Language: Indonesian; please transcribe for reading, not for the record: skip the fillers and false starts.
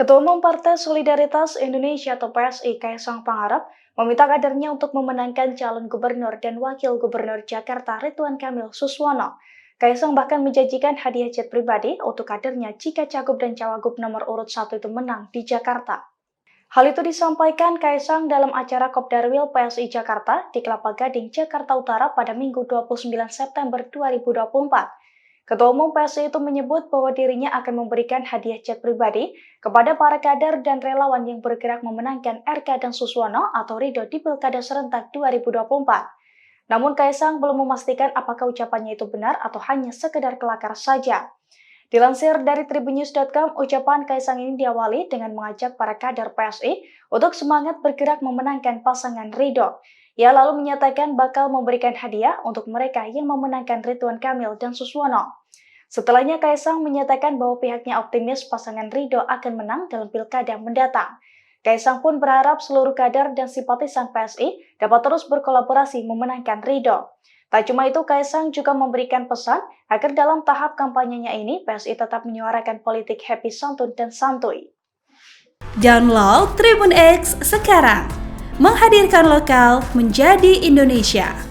Ketua Umum Partai Solidaritas Indonesia atau PSI Kaisang Pangarep meminta kadernya untuk memenangkan calon gubernur dan wakil gubernur Jakarta Ridwan Kamil Suswono. Kaisang bahkan menjanjikan hadiah jet pribadi untuk kadernya jika cagup dan cawagup nomor urut 1 itu menang di Jakarta. Hal itu disampaikan Kaisang dalam acara Kopdarwil PSI Jakarta di Kelapa Gading, Jakarta Utara pada Minggu 29 September 2024. Ketua Umum PSI itu menyebut bahwa dirinya akan memberikan hadiah jet pribadi kepada para kader dan relawan yang bergerak memenangkan RK dan Suswono atau Ridho di Pilkada Serentak 2024. Namun Kaisang belum memastikan apakah ucapannya itu benar atau hanya sekedar kelakar saja. Dilansir dari tribunnews.com, ucapan Kaisang ini diawali dengan mengajak para kader PSI untuk semangat bergerak memenangkan pasangan Ridho. Ia lalu menyatakan bakal memberikan hadiah untuk mereka yang memenangkan Ridwan Kamil dan Suswono. Setelahnya Kaisang menyatakan bahwa pihaknya optimis pasangan Ridho akan menang dalam pilkada mendatang. Kaisang pun berharap seluruh kader dan simpatisan PSI dapat terus berkolaborasi memenangkan Ridho. Tak cuma itu, Kaisang juga memberikan pesan agar dalam tahap kampanyenya ini PSI tetap menyuarakan politik happy santun dan santuy. Download Tribun X sekarang, menghadirkan lokal menjadi Indonesia.